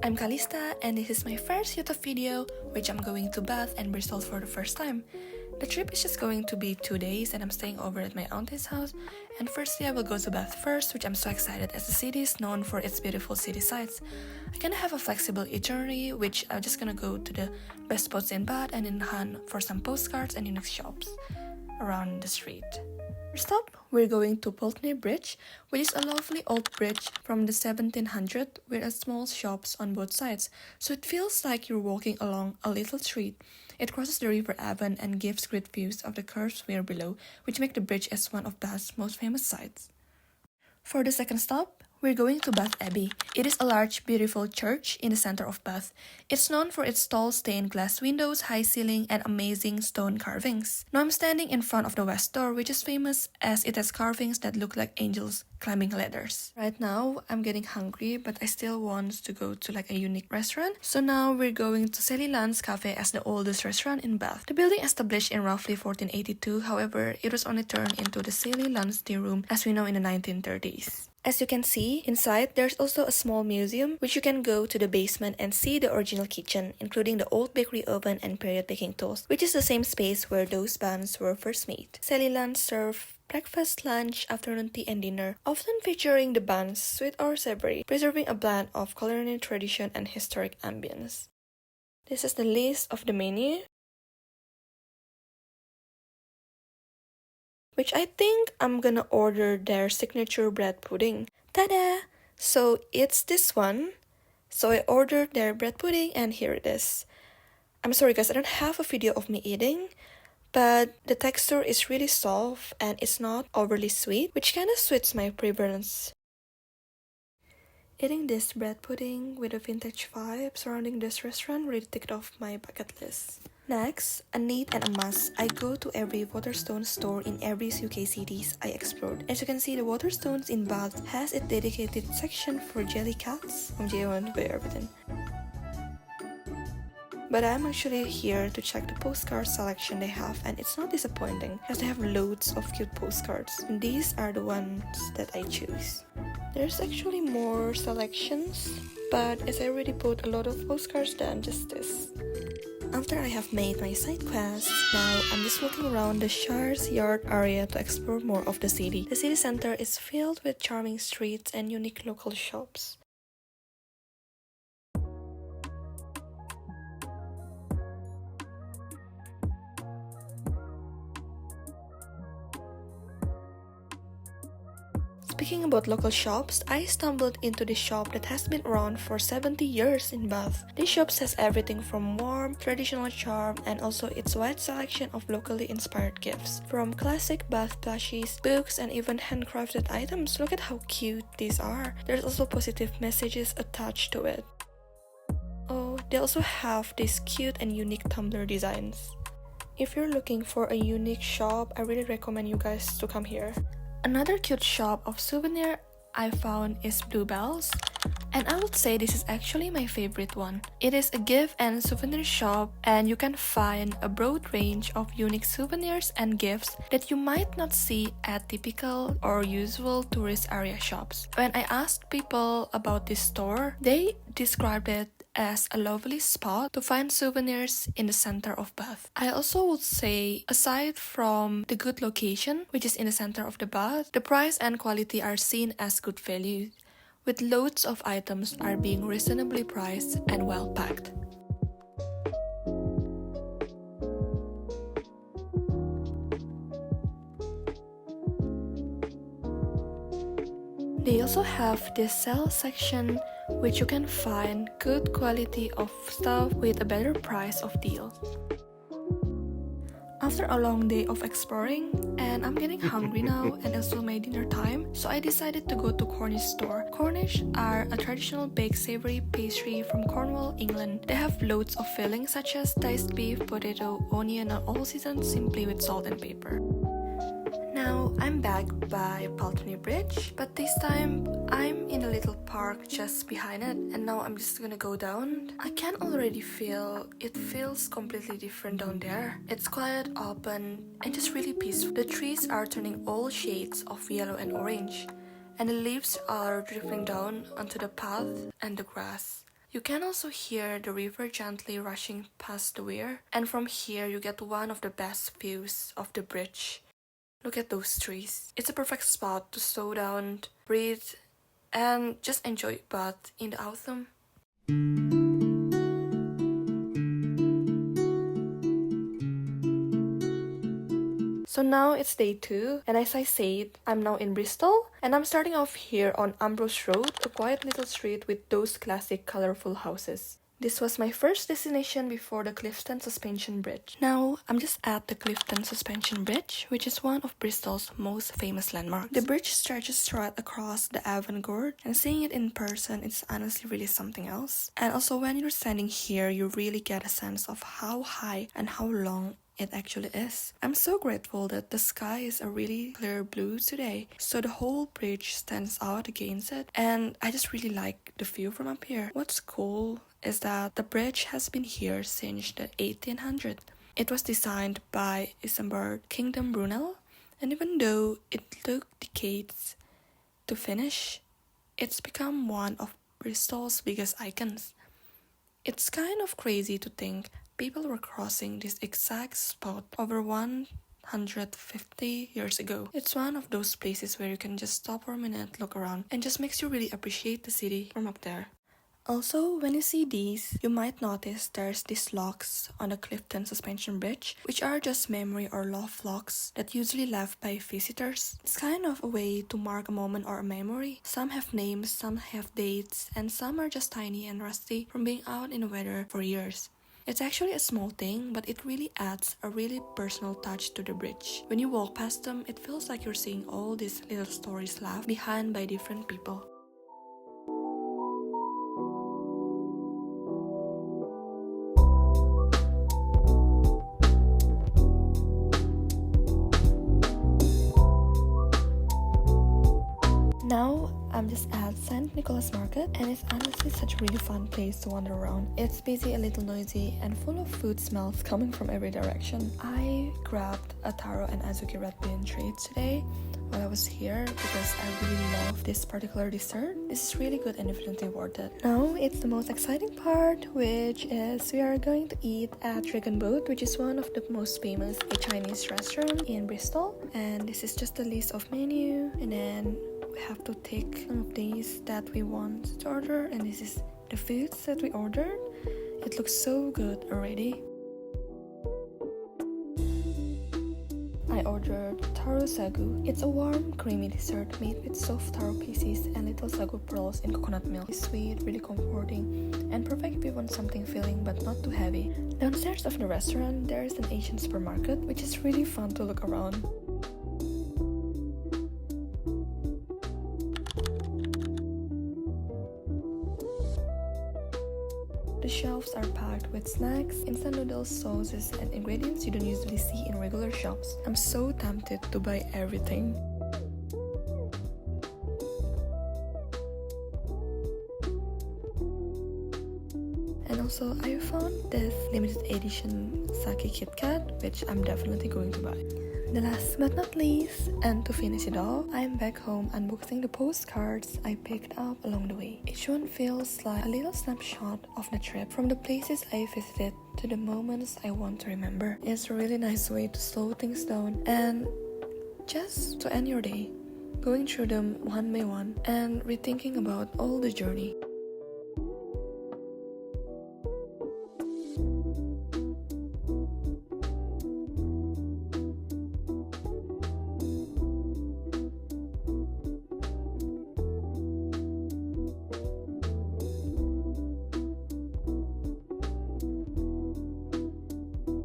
I'm Kalista and this is my first YouTube video which I'm going to Bath and Bristol for the first time. The trip is just going to be 2 days and I'm staying over at my auntie's house, and firstly I will go to Bath first, which I'm so excited as the city is known for its beautiful city sights. I kinda have a flexible itinerary which I'm just gonna go to the best spots in Bath and in Han for some postcards and unique shops around the street. First up, we're going to Pulteney Bridge, which is a lovely old bridge from the 1700s with small shops on both sides, so it feels like you're walking along a little street. It crosses the River Avon and gives great views of the curved weir below, which make the bridge as one of Bath's most famous sights. For the second stop, we're going to Bath Abbey. It is a large, beautiful church in the center of Bath. It's known for its tall stained glass windows, high ceiling, and amazing stone carvings. Now I'm standing in front of the west door, which is famous as it has carvings that look like angels climbing ladders. Right now, I'm getting hungry, but I still want to go to like a unique restaurant. So now we're going to Sally Land's Cafe as the oldest restaurant in Bath. The building established in roughly 1482, however, it was only turned into the Sally Land's tea room as we know in the 1930s. As you can see, inside there's also a small museum which you can go to the basement and see the original kitchen, including the old bakery oven and period baking tools, which is the same space where those buns were first made. Sally Land served breakfast, lunch, afternoon tea and dinner, often featuring the buns, sweet or savory, preserving a blend of culinary tradition and historic ambience. This is the list of the menu, which I think I'm gonna order their signature bread pudding. Tada! So it's this one. So I ordered their bread pudding and here it is. I'm sorry guys, I don't have a video of me eating, but the texture is really soft and it's not overly sweet, which kinda suits my preference. Eating this bread pudding with a vintage vibe surrounding this restaurant really ticked off my bucket list. Next, a need and a must, I go to every Waterstones store in every UK cities I explored. As you can see, the Waterstones in Bath has a dedicated section for jelly cats. But I'm actually here to check the postcard selection they have, and it's not disappointing as they have loads of cute postcards. And these are the ones that I choose. There's actually more selections, but as I already bought a lot of postcards than just this. After I have made my side quest, now I'm just walking around the Shires Yard area to explore more of the city. The city center is filled with charming streets and unique local shops. Speaking about local shops, I stumbled into this shop that has been around for 70 years in Bath. This shop has everything from warm, traditional charm and also its wide selection of locally inspired gifts. From classic Bath plushies, books and even handcrafted items. Look at how cute these are. There's also positive messages attached to it. Oh, they also have these cute and unique tumbler designs. If you're looking for a unique shop, I really recommend you guys to come here. Another cute shop of souvenir I found is Bluebells, and I would say this is actually my favorite one. It is a gift and souvenir shop and you can find a broad range of unique souvenirs and gifts that you might not see at typical or usual tourist area shops. When I asked people about this store, they described it as a lovely spot to find souvenirs in the center of Bath. I also would say, aside from the good location, which is in the center of the Bath, the price and quality are seen as good value, with loads of items are being reasonably priced and well packed. They also have this sale section which you can find good quality of stuff with a better price of deal. After a long day of exploring, and I'm getting hungry now and also my dinner time, so I decided to go to Cornish store. Cornish are a traditional baked savory pastry from Cornwall, England. They have loads of fillings such as diced beef, potato, onion and all seasoned simply with salt and pepper. Now I'm back by Pulteney Bridge, but this time I'm in a little park just behind it, and now I'm just gonna go down. I can already feel it feels completely different down there. It's quiet, open, and just really peaceful. The trees are turning all shades of yellow and orange, and the leaves are dripping down onto the path and the grass. You can also hear the river gently rushing past the weir, and from here you get one of the best views of the bridge. Look at those trees. It's a perfect spot to slow down, breathe, and just enjoy Bath in the autumn. So now it's day 2, and as I said, I'm now in Bristol, and I'm starting off here on Ambrose Road, a quiet little street with those classic colorful houses. This was my first destination before the Clifton Suspension Bridge. Now, I'm just at the Clifton Suspension Bridge, which is one of Bristol's most famous landmarks. The bridge stretches right across the Avon Gorge, and seeing it in person, it's honestly really something else. And also when you're standing here, you really get a sense of how high and how long it actually is. I'm so grateful that the sky is a really clear blue today, so the whole bridge stands out against it, and I just really like the view from up here. What's cool is that the bridge has been here since the 1800s. It was designed by Isenberg Kingdom Brunel, and even though it took decades to finish, it's become one of Bristol's biggest icons. It's kind of crazy to think people were crossing this exact spot over 150 years ago. It's one of those places where you can just stop for a minute, look around, and just makes you really appreciate the city from up there. Also, when you see these, you might notice there's these locks on the Clifton Suspension Bridge, which are just memory or love locks that usually left by visitors. It's kind of a way to mark a moment or a memory. Some have names, some have dates, and some are just tiny and rusty from being out in the weather for years. It's actually a small thing, but it really adds a really personal touch to the bridge. When you walk past them, it feels like you're seeing all these little stories left behind by different people. Now, I'm just at St. Nicholas Market, and it's honestly such a really fun place to wander around. It's busy, a little noisy, and full of food smells coming from every direction. I grabbed a taro and azuki red bean treats today while I was here because I really love this particular dessert. This is really good and definitely worth it. Now, it's the most exciting part, which is we are going to eat at Dragon Boat, which is one of the most famous Chinese restaurants in Bristol. And this is just a list of menu, and then we have to take some of these that we want to order, and this is the foods that we ordered. It looks so good already. I ordered taro sagu. It's a warm, creamy dessert made with soft taro pieces and little sagu pearls in coconut milk. It's sweet, really comforting, and perfect if you want something filling but not too heavy. Downstairs of the restaurant, there is an Asian supermarket, which is really fun to look around. The shelves are packed with snacks, instant noodles, sauces, and ingredients you don't usually see in regular shops. I'm so tempted to buy everything. And also, I found this limited edition sake Kit Kat, which I'm definitely going to buy. The last but not least, and to finish it all, I'm back home unboxing the postcards I picked up along the way. Each one feels like a little snapshot of the trip, from the places I visited to the moments I want to remember. It's a really nice way to slow things down and just to end your day, going through them one by one and rethinking about all the journey.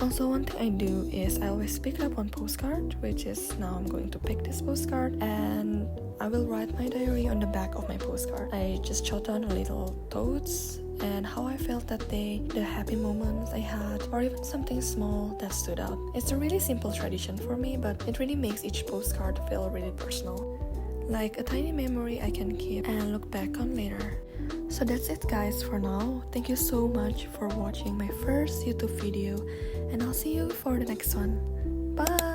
Also, one thing I do is I always pick up one postcard, which is now I'm going to pick this postcard, and I will write my diary on the back of my postcard. I just jot down a little thoughts and how I felt that day, the happy moments I had, or even something small that stood out. It's a really simple tradition for me, but it really makes each postcard feel really personal, like a tiny memory I can keep and look back on later. So that's it guys for now. Thank you so much for watching my first YouTube video, and I'll see you for the next one. Bye!